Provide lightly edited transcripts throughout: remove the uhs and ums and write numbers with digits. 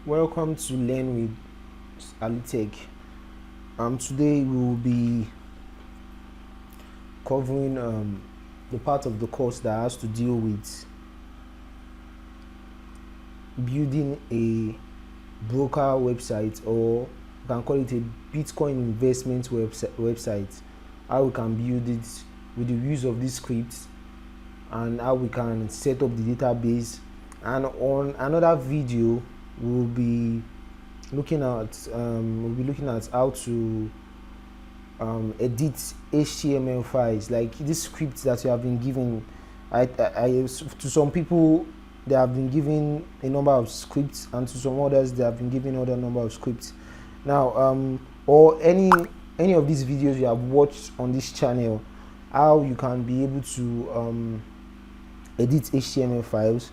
Welcome to Learn with Alitech. Today we will be covering the part of the course that has to deal with building a broker website, or you can call it a Bitcoin investment website. How we can build it with the use of these scripts, and how we can set up the database. And on another video we'll be looking at how to edit HTML files, like these scripts that you have been given. To some people they have been given a number of scripts, and to some others they have been given other number of scripts. Now or any of these videos you have watched on this channel, how you can be able to edit HTML files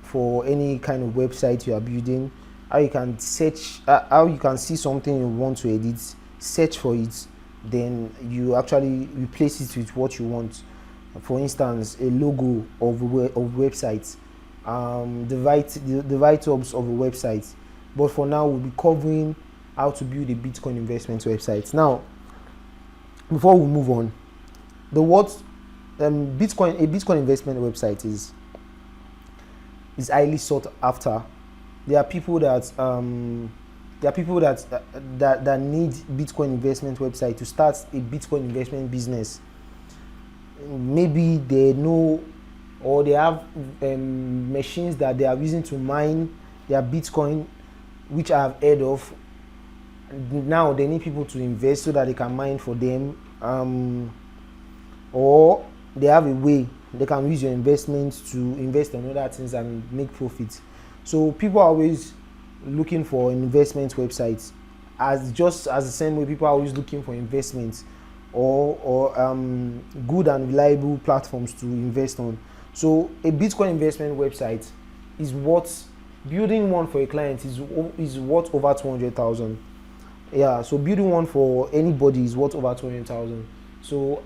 for any kind of website you are building, how you can search, how you can see something you want to edit, search for it, then you actually replace it with what you want. For instance, a logo of websites, the write-ups of a website. But for now we'll be covering how to build a Bitcoin investment website. Now, before we move on, the what a Bitcoin investment website is highly sought after. There are people that that need Bitcoin investment website to start a Bitcoin investment business. Maybe they know, or they have machines that they are using to mine their Bitcoin, which I have heard of. Now they need people to invest so that they can mine for them, or they have a way they can use your investments to invest on other things and make profits. So people are always looking for investment websites, as the same way people are always looking for investments or good and reliable platforms to invest on. So a Bitcoin investment website is what, building one for a client is worth over 200,000. Yeah, so building one for anybody is worth over 200,000. So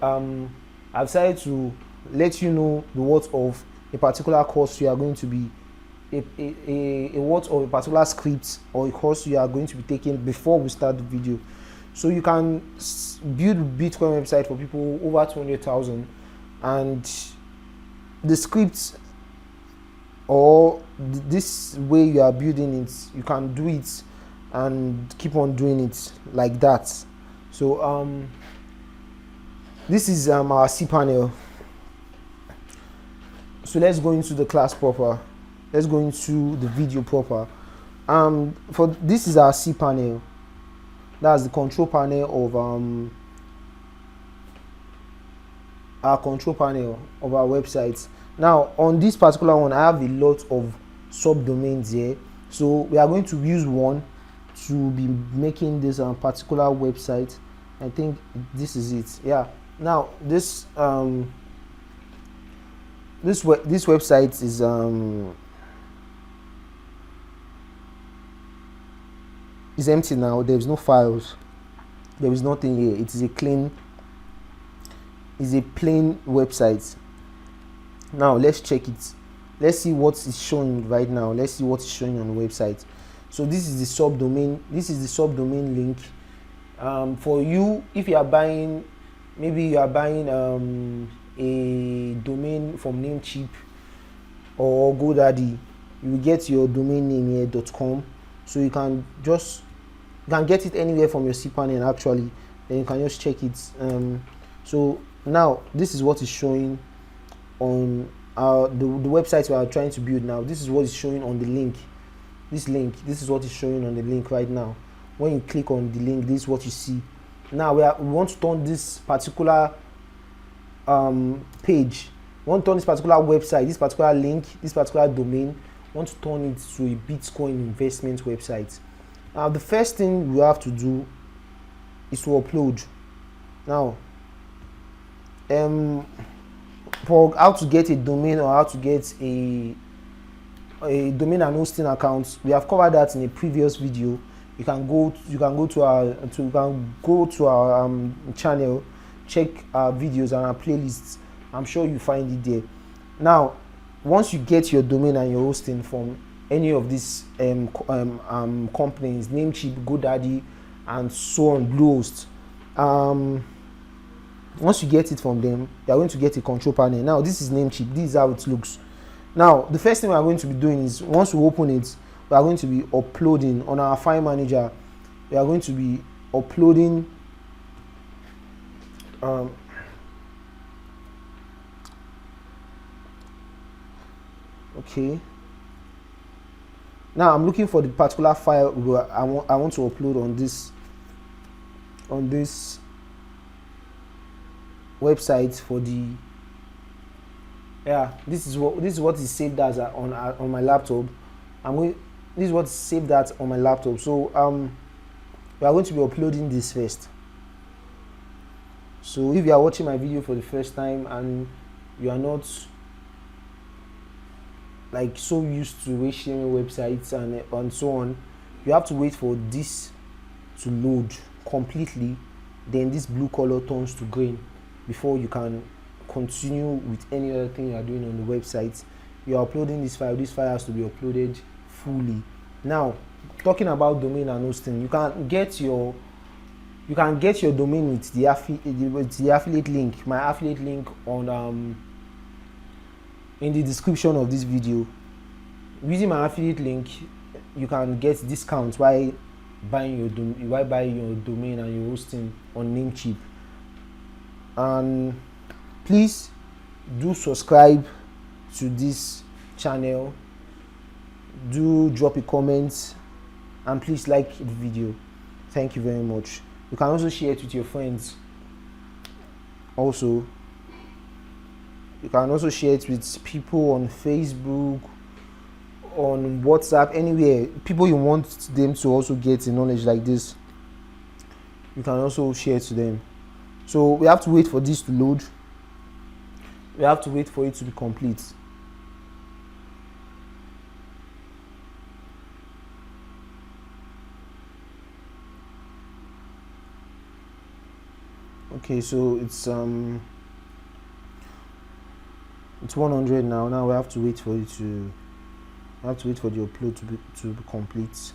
I've decided to let you know the worth of a particular course you are going to be a worth of a particular script or a course you are going to be taking before we start the video. So you can build a Bitcoin website for people over 200,000, and the scripts or this way you are building it, you can do it and keep on doing it like that. So this is our cPanel. So let's go into the class proper. Let's go into the video proper. For this is our cPanel. That's the control panel of our website. Now on this particular one, I have a lot of subdomains here. So we are going to use one to be making this particular website. I think this is it. Yeah. Now this website is empty now. There is no files. There is nothing here. It is a plain website. Now let's check it. Let's see what is showing right now. Let's see what is showing on the website. So this is the subdomain. This is the subdomain link. For you, if you are buying, maybe you are buying a domain from Namecheap or GoDaddy, you will get your domain name here .com. So you can get it anywhere from your cPanel actually. Then you can just check it. So now this is what is showing on the website we are trying to build now. This is what is showing on the link. This is what is showing on the link right now. When you click on the link, this is what you see. Now we want to turn this particular page, we want to turn this particular website, this particular link, this particular domain, we want to turn it to a Bitcoin investment website. Now the first thing we have to do is to upload. Now for how to get a domain or how to get a domain and hosting account, we have covered that in a previous video. You can go to our channel, check our videos and our playlists. I'm sure you find it there. Now once you get your domain and your hosting from any of these companies, Namecheap, GoDaddy, and so on, Bluehost. Once you get it from them, you are going to get a control panel. Now this is Namecheap. This is how it looks. Now the first thing we are going to be doing is, once we open it, we are going to be uploading on our file manager. We are going to be uploading okay. Now I'm looking for the particular file I want to upload on this website for the this is what is saved as on my laptop. This is what is saved as on my laptop. So we are going to be uploading this first. So if you are watching my video for the first time and you are not like so used to HTML websites and so on, you have to wait for this to load completely. Then this blue color turns to green before you can continue with any other thing you are doing on the website. You are uploading this file. This file has to be uploaded fully. Now, talking about domain and hosting, you can get your domain with the affiliate link. My affiliate link on in the description of this video. Using my affiliate link, you can get discounts while buying your domain and your hosting on Namecheap. And please do subscribe to this channel, do drop a comment, and please like the video. Thank you very much. You can also share it with your friends. Also, you can also share it with people on Facebook, on WhatsApp, anywhere, people you want them to also get a knowledge like this. You can also share it to them. So we have to wait for this to load. We have to wait for it to be complete. Okay, so it's 100 now. Now we have to wait for it to. We have to wait for the upload to be complete.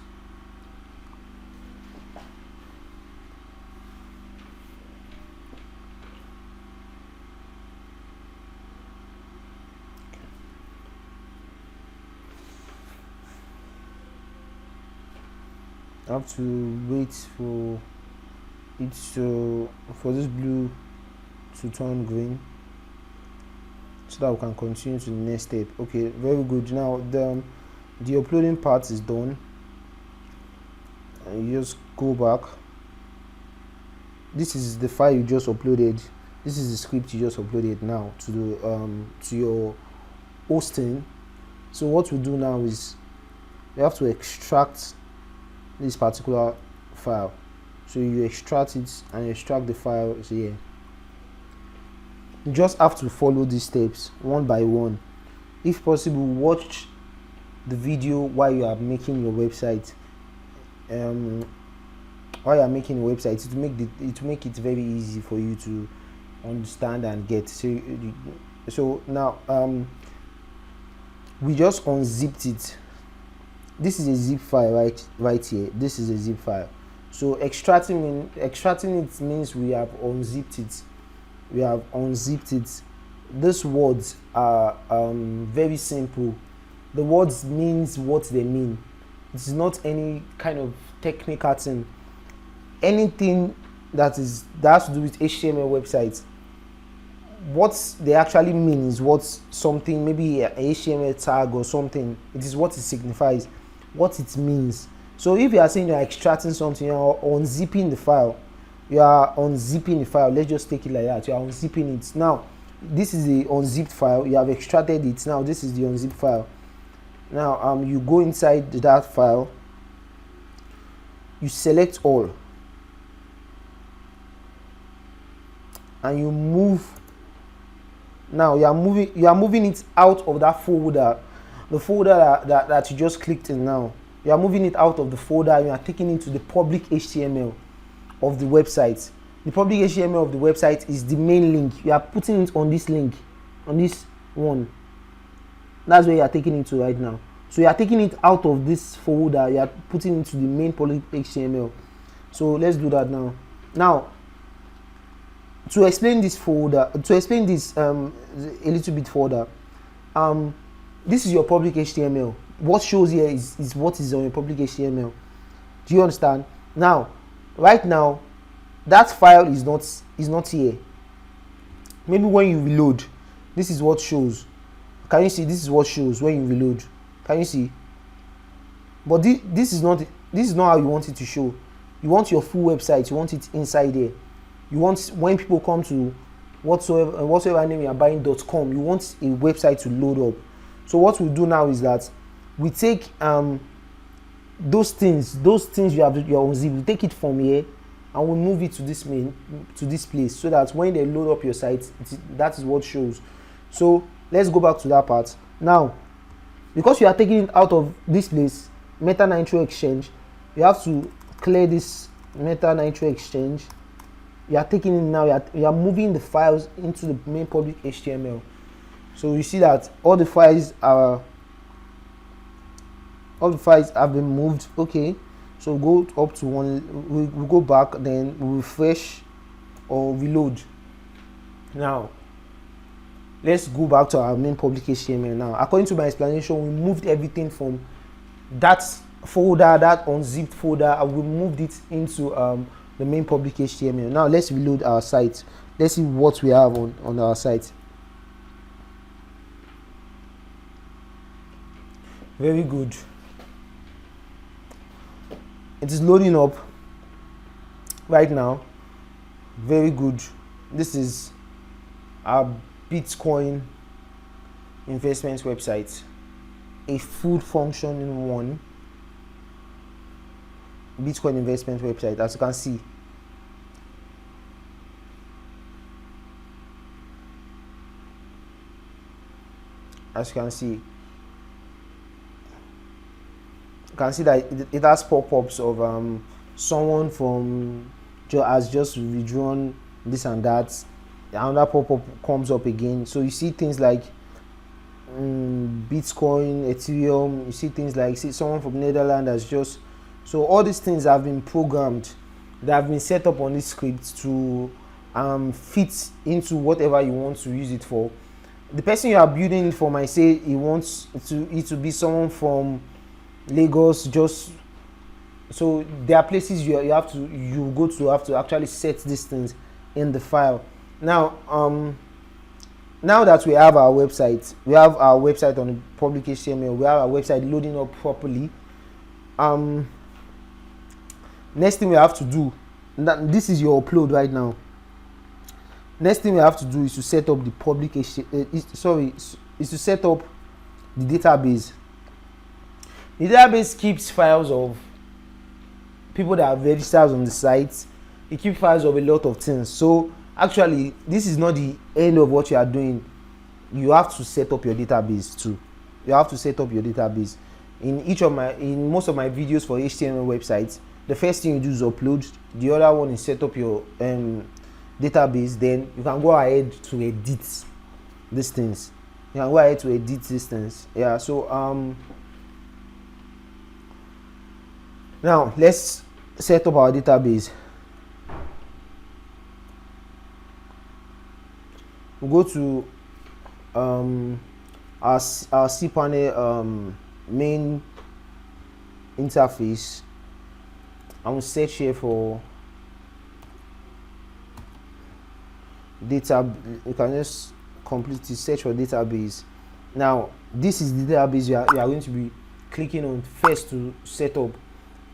I have to wait for it for this blue to turn green so that we can continue to the next step. Okay, very good. Now the uploading part is done, and you just go back. This is the file you just uploaded. This is the script you just uploaded now to the to your hosting. So what we do now is we have to extract this particular file. So you extract it and extract the file here. You just have to follow these steps one by one. If possible, watch the video while you are making your website. While you are making a website, it will make it very easy for you to understand and get. So now we just unzipped it. This is a zip file right here. This is a zip file. So extracting it means we have unzipped it. We have unzipped it. These words are very simple. The words means what they mean. It's not any kind of technical thing. Anything that has to do with HTML websites, what they actually mean is what something, maybe a HTML tag or something, it is what it signifies, what it means. So if you are saying you are extracting something, you are unzipping the file. You are unzipping the file. Let's just take it like that. You are unzipping it. Now, this is the unzipped file. You have extracted it. Now, this is the unzipped file. Now, you go inside that file. You select all, and you move. Now you are moving it out of that folder, the folder that you just clicked in. Now you are moving it out of the folder. You are taking it to the public HTML of the website. The public HTML of the website is the main link. You are putting it on this link, on this one. That's where you are taking it to right now. So you are taking it out of this folder, you are putting it into the main public HTML. So let's do that now. Now, to explain this folder, to explain this a little bit further, this is your public HTML. What shows here is what is on your public HTML. Do you understand? Now, right now, that file is not here. Maybe when you reload, this is what shows. Can you see? This is what shows when you reload. Can you see? But this is not how you want it to show. You want your full website. You want it inside there. You want, when people come to whatsoever name you are buying.com, you want a website to load up. So what we do now is that we take those things you have your own zip, we take it from here and we move it to this place, so that when they load up your site, that is what shows. So let's go back to that part. Now, because you are taking it out of this place, Meta Nitro Exchange, you have to clear this Meta Nitro Exchange. You are taking it now, you are moving the files into the main public HTML. So you see that all the files have been moved. Okay, so go up to one, we go back, then we refresh or reload. Now let's go back to our main public HTML. Now, according to my explanation, we moved everything from that folder, that unzipped folder, and we moved it into the main public HTML. Now let's reload our site. Let's see what we have on our site. Very good. It is loading up right now. Very good. This is our Bitcoin investment website, a full function in one Bitcoin investment website, as you can see. As you can see, you can see that it has pop-ups of someone has just withdrawn this and that. Another pop-up comes up again. So you see things like Bitcoin, Ethereum. You see things like, someone from Netherlands has just. So all these things have been programmed, they have been set up on this script to fit into whatever you want to use it for. The person you are building it for might say he wants it to be someone from Lagos. Just so there are places you have to actually set these things in the file. Now that we have our website, on the public HTML, we have our website loading up properly. Next thing we have to do, this is your upload right now. Next thing we have to do is to set up the public HTML, is to set up the database. The database keeps files of people that are registered on the site. It keeps files of a lot of things. So actually, this is not the end of what you are doing. You have to set up your database too. You have to set up your database. In most of my videos for HTML websites, the first thing you do is upload. The other one is set up your database. Then you can go ahead to edit these things. Yeah. So now let's set up our database. We'll go to our cPanel main interface. I will search here for data. You can just completely search for database. Now this is the database you are going to be clicking on first to set up.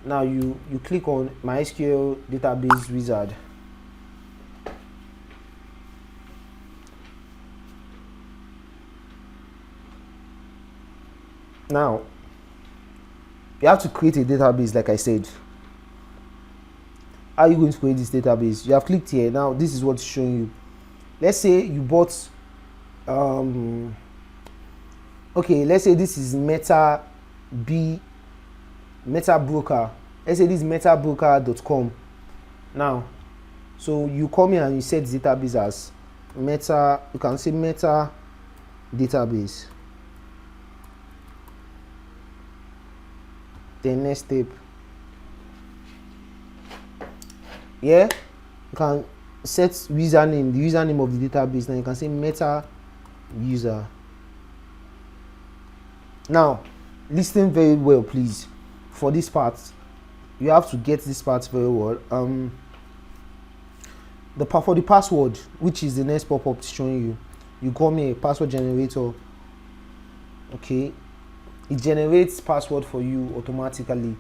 Now you click on MySQL database wizard. Now you have to create a database, like I said. How are you going to create this database? You have clicked here. Now this is what's showing you. Let's say you bought okay, let's say this is Meta Broker. Let's say this is metabroker.com. Now, so you come here and you set the database as Meta. You can say Meta database. Then next step, yeah, you can set username, the username of the database. Now you can say meta user. Now listen very well, please. For this part, you have to get this part very well. For the password, which is the next pop-up showing you, you call me a password generator. Okay, it generates password for you automatically.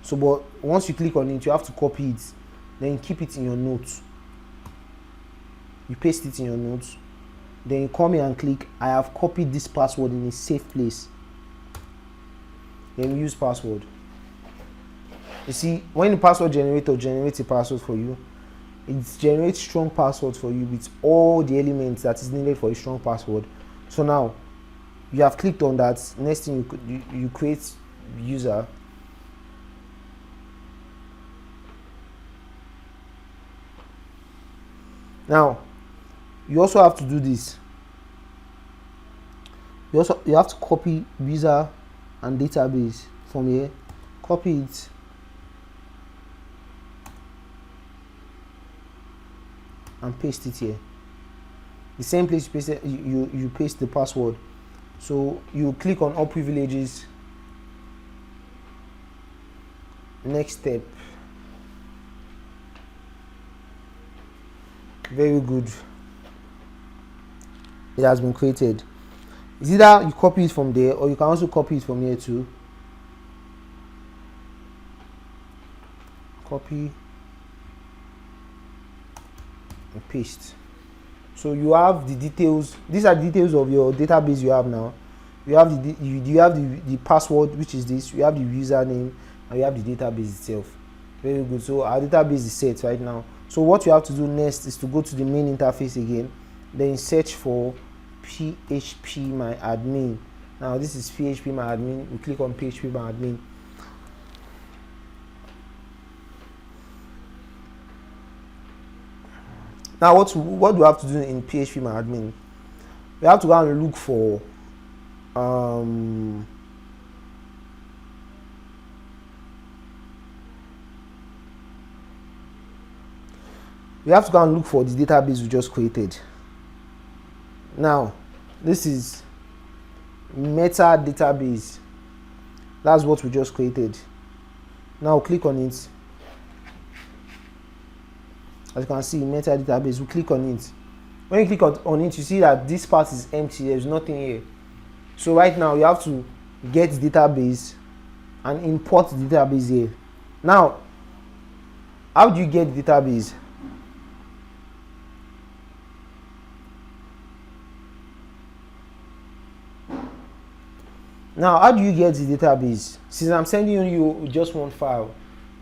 So but once you click on it, you have to copy it, then you keep it in your notes. You paste it in your notes, then you come here and click I have copied this password in a safe place. Then use password. You see, when the password generator generates a password for you, it generates strong password for you with all the elements that is needed for a strong password. So now you have clicked on that. Next thing you create user. Now you also have to do this. You have to copy user and database from here. Copy it. And paste it here. The same place you paste it, you paste the password. So you click on all privileges. Next step. Very good. It has been created. It's either you copy it from there or you can also copy it from here too. Copy and paste. So you have the details. These are details of your database you have now. You have the password, which is this. You have the username and you have the database itself. Very good. So our database is set right now. So what you have to do next is to go to the main interface again, then search for PHP my admin. Now this is PHP my admin. We click on PHP my admin. Now what do we have to do in PHP my admin? We have to go and look for the database we just created. Now this is meta database. That's what we just created. Now click on it. As you can see, meta database, we click on it. When you click on it, you see that this part is empty. There's nothing here. So right now you have to get the database and import the database here. Now how do you get the database? Now how do you get the database? Since I'm sending you just one file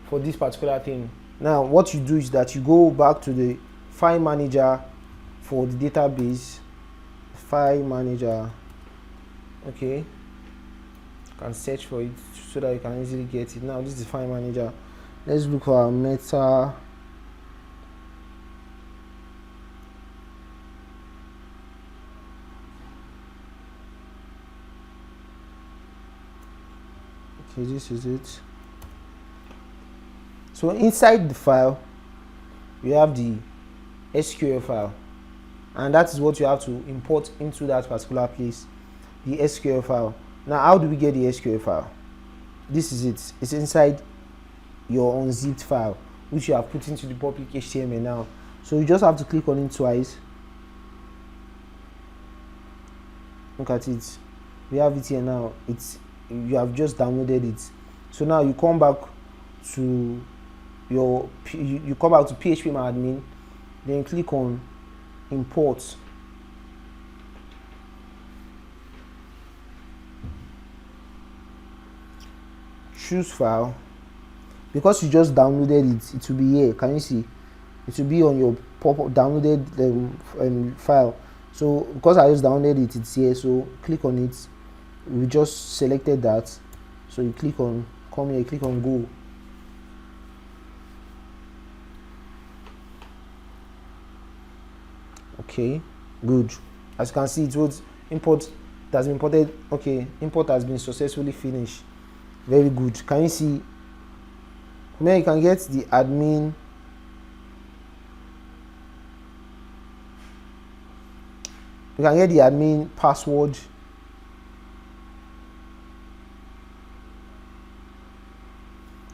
for this particular thing, now what you do is that you go back to the file manager for the database. File manager. Okay, you can search for it so that you can easily get it. Now this is the file manager. Let's look for our meta. Okay, this is it. So inside the file, you have the SQL file, and that is what you have to import into that particular place, the SQL file. Now how do we get the SQL file? This is it. It's inside your unzipped file, which you have put into the public HTML now. So you just have to click on it twice. Look at it. We have it here now. You have just downloaded it. So now you come back to you come back to PHP my admin, then click on import. Choose file. Because you just downloaded it, it will be here. Can you see? It will be on your pop-up downloaded file. So because I just downloaded it, it's here. So click on it. We just selected that. So you click on come here, click on go. Okay, good. As you can see, it was import that has been imported. Okay, import has been successfully finished. Very good. Can you see? Then you can get the admin. You can get the admin password.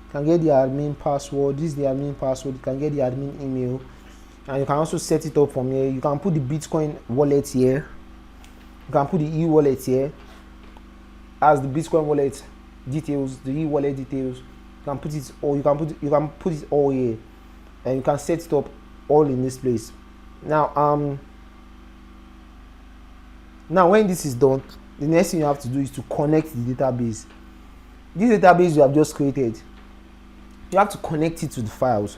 You can get the admin password. This is the admin password. You can get the admin email, and you can also set it up from here. You can put the Bitcoin wallet here. You can put the e-wallet here as the Bitcoin wallet details, the e-wallet details. You can put it, or you can put it all here, and you can set it up all in this place. Now when this is done, the next thing you have to do is to connect the database. This database you have just created, you have to connect it to the files.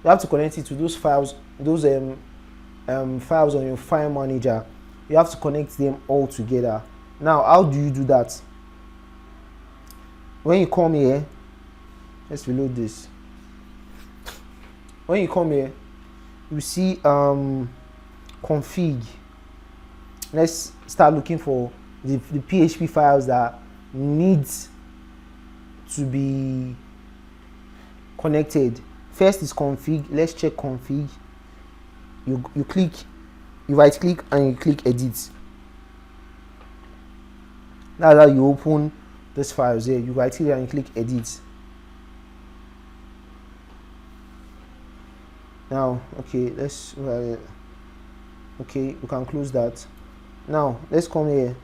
You have to connect it to those files, those files on your file manager. You have to connect them all together. Now, how do you do that? When you come here, let's reload this. When you come here, you see config. Let's start looking for the PHP files that need to be connected. First is config. Let's check config. You right click and you click edit. That's how you open these files here. You right click and you click edit. Now, okay, okay, you can close that. Now let's come here.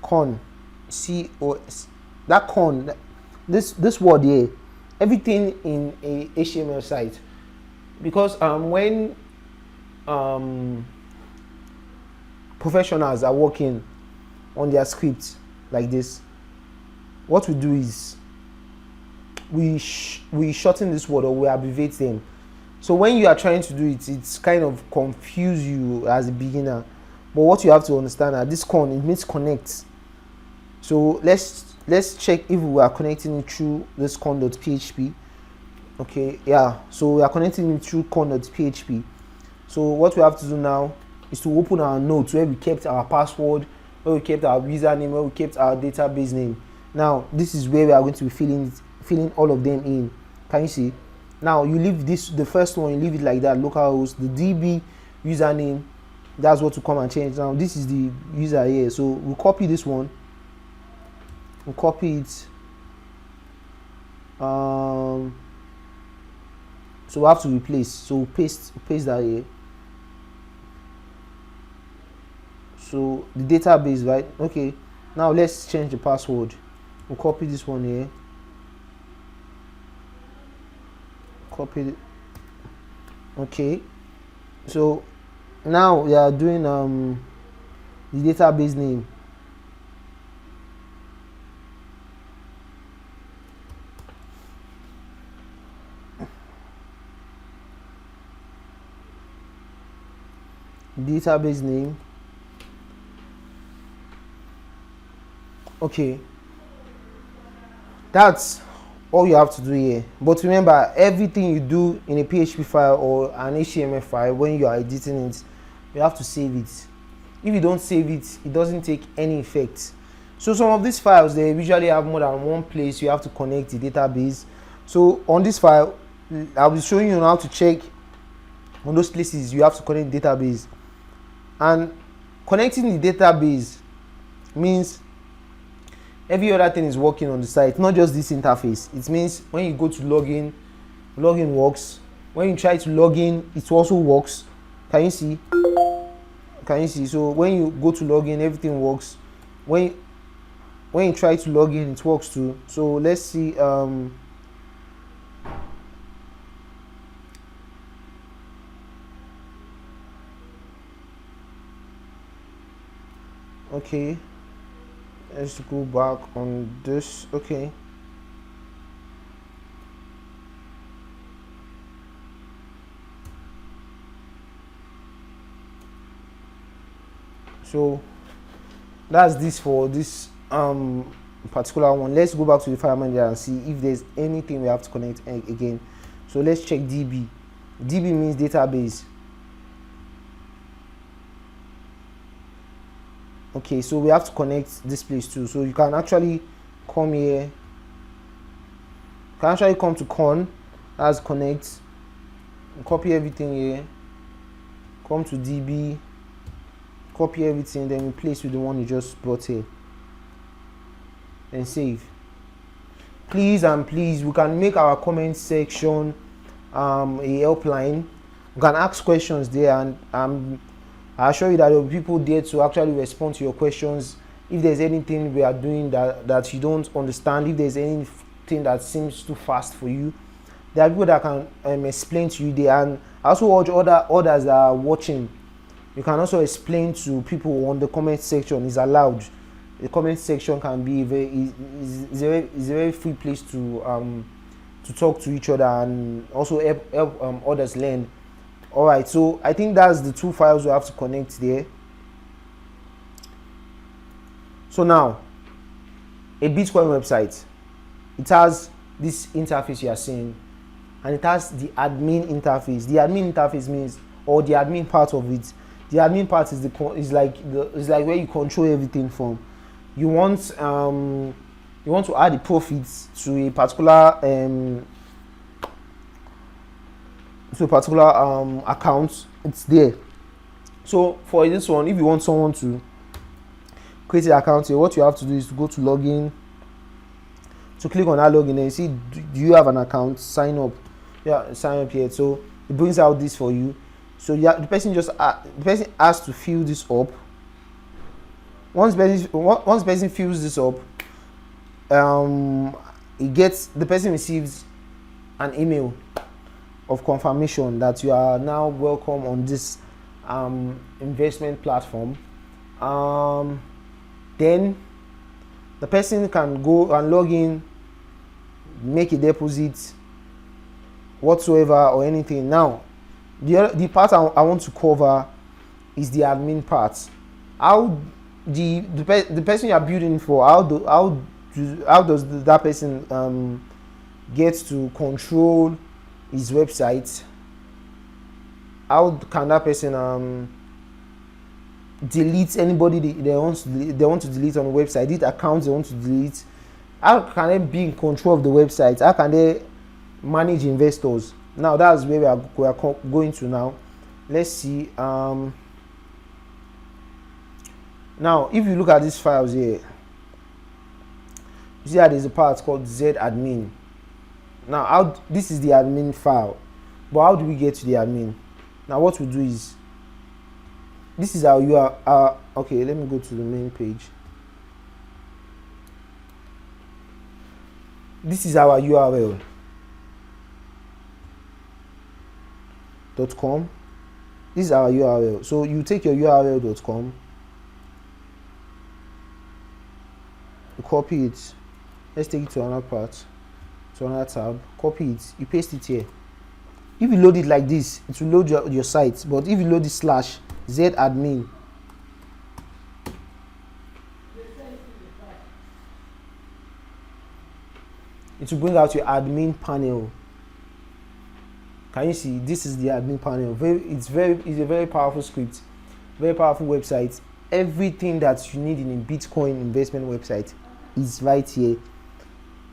Con, COS. That con, this word here, everything in a HTML site, because when professionals are working on their scripts like this, what we do is we shorten this word, or we abbreviate them. So when you are trying to do it, it's kind of confuse you as a beginner. But what you have to understand that this con, it means connect. So let's check if we are connecting it through this con.php. Okay, yeah, so we are connecting it through con.php. So what we have to do now is to open our notes where we kept our password, where we kept our username, where we kept our database name. Now this is where we are going to be filling all of them in. Can you see? Now you leave this, the first one, you leave it like that, localhost, the DB username, that's what to come and change. Now this is the user here, so we'll copy this one, we'll copy it, so we have to replace, so we'll paste that here. So the database, right? Okay, now let's change the password. We'll copy this one here, copy it. Okay, so now we are doing the database name. Database name. Okay, that's all you have to do here. But remember, everything you do in a PHP file or an HTML file, when you are editing it, you have to save it. If you don't save it, it doesn't take any effect. So some of these files, they usually have more than one place you have to connect the database. So on this file, I'll be showing you how to check on those places you have to connect the database. And connecting the database means every other thing is working on the site, not just this interface. It means when you go to login works. When you try to log in, it also works. Can you see? Can you see? So when you go to login, everything works. When you try to log in, it works too. So let's see. Okay, let's go back on this. Okay, so that's this for this particular one. Let's go back to the file manager and see if there's anything we have to connect again. So let's check DB. DB means database. Okay, so we have to connect this place too. So you can actually come here You can actually come to con, that's connect, copy everything here, come to db, copy everything, then replace with the one you just brought here, and save. Please and please, we can make our comment section a helpline. You can ask questions there, and I assure you that there will be people there to actually respond to your questions. If there's anything we are doing that you don't understand, if there's anything that seems too fast for you, there are people that can explain to you there. And I also urge others that are watching, you can also explain to people on the comment section. Is allowed. The comment section can be is a very free place to talk to each other and also help others learn. All right, so I think that's the two files we have to connect there. So now, a Bitcoin website, it has this interface you are seeing, and it has the admin interface. The admin interface means, or the admin part of it, the admin part is like where you control everything from. You want to add the profits to a particular account. It's there. So for this one, if you want someone to create an account here, what you have to do is to go to login, to click on that login, and you see, do you have an account? Sign up. Yeah, sign up here. So it brings out this for you. So the person has to fill this up. Once person fills this up, the person receives an email of confirmation that you are now welcome on this investment platform. Then the person can go and log in, make a deposit whatsoever or anything. Now the part I want to cover is the admin part. How the person you are building for, how does that person get to control his website? How can that person delete anybody they want to delete on the website? Delete accounts they want to delete? How can they be in control of the website? How can they manage investors? Now that's where we are going to now. Let's see. Now if you look at these files here, you see that there's a part called zadmin. Now this is the admin file, but how do we get to the admin? Now what we do is, this is our URL. Okay, let me go to the main page. This is our URL .com. This is our URL. So you take your url.com, you copy it. Let's take it to another part, to another tab. Copy it, you paste it here. If you load it like this, it will load your site. But if you load the /zadmin, it will bring out your admin panel. Can you see? This is the admin panel. It's a very powerful script, very powerful website. Everything that you need in a Bitcoin investment website is right here.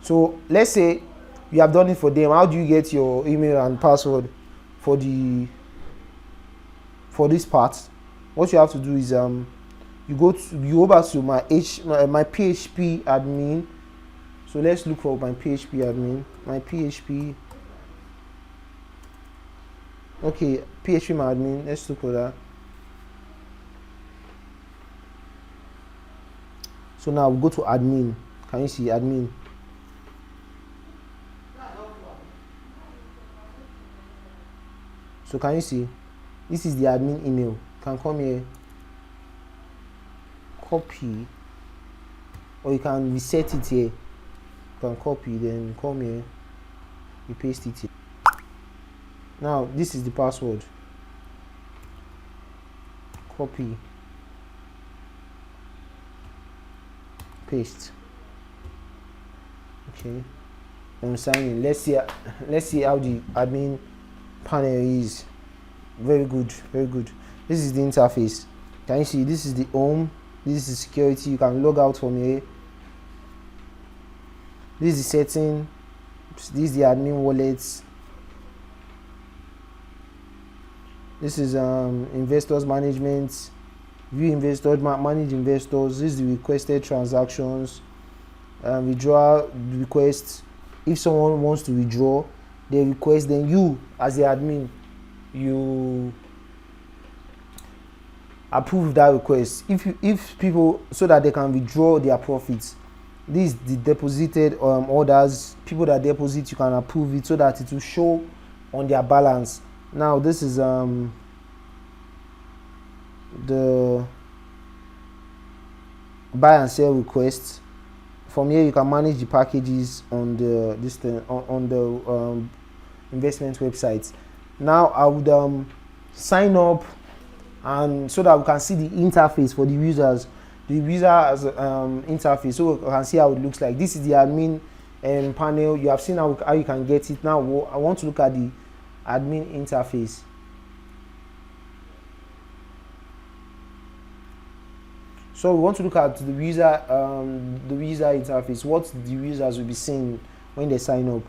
So let's say you have done it for them. How do you get your email and password for this part? What you have to do is you go back to my PHP admin. So let's look for my PHP admin. My PHP. Okay, PHP my admin. Let's look for that. So now we go to admin. Can you see admin? So can you see? This is the admin email. You can come here, copy, or you can reset it here. You can copy, then come here, you paste it here. Now this is the password. Copy, paste. Okay, and sign in. Let's see how the admin panel is. Very good, very good. This is the interface. Can you see? This is the home. This is security. You can log out from here. This is the setting. This is the admin wallets. This is investors management. View investors, manage investors. This is the requested transactions. Withdraw requests. If someone wants to withdraw, they request, then you as the admin, you approve that request. If people, so that they can withdraw their profits. This is the deposited orders. People that deposit, you can approve it so that it will show on their balance. Now this is the buy and sell requests. From here you can manage the packages on the investment websites. Now I would sign up, and so that we can see the interface for the users. The user has interface, so we can see how it looks like. This is the admin panel. You have seen how you can get it. Now I want to look at the admin interface. So we want to look at the user interface. What the users will be seeing when they sign up.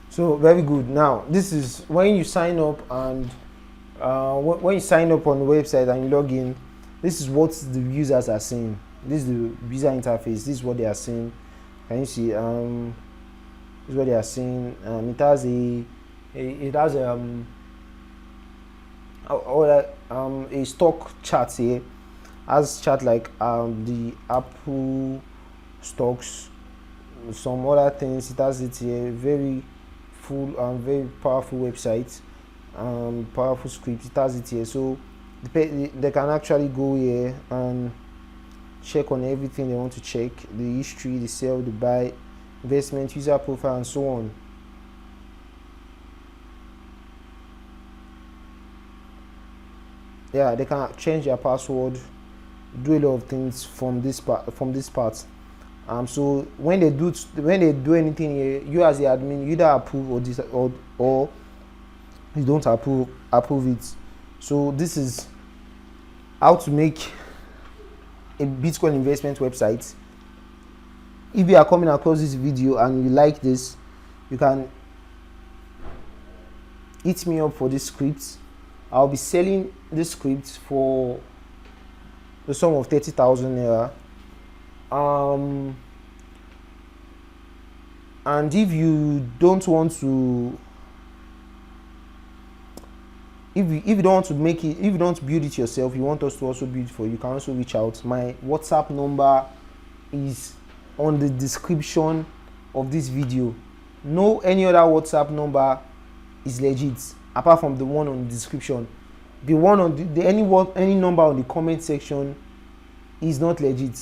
So very good. Now this is when you sign up, and when you sign up on the website and you log in. This is what the users are seeing. This is the user interface. This is what they are seeing. Can you see? This is what they are seeing. It has a stock chart here. As chart like the Apple stocks, some other things. It has it here. Very full and very powerful website. Powerful script. It has it here. So they can actually go here and check on everything they want to check: the history, the sell, the buy, investment, user profile, and so on. Yeah, they can change their password, do a lot of things from this part. So when they do anything here, you as the admin, you either approve or you don't approve it. So this is how to make a Bitcoin investment website. If you are coming across this video and you like this, you can hit me up for this script. I'll be selling this script for the sum of 30,000 naira. And if you don't want to, if you don't want to make it, if you don't build it yourself, you want us to also build it for you, you can also reach out. My WhatsApp number is on the description of this video. No any other WhatsApp number is legit apart from the one on the description. The one on any number on the comment section is not legit.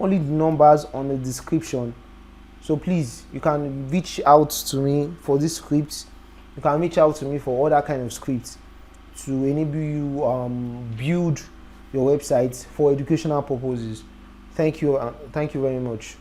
Only the numbers on the description. So please, you can reach out to me for this script. You can reach out to me for other kind of scripts to enable you build your website for educational purposes. Thank you very much.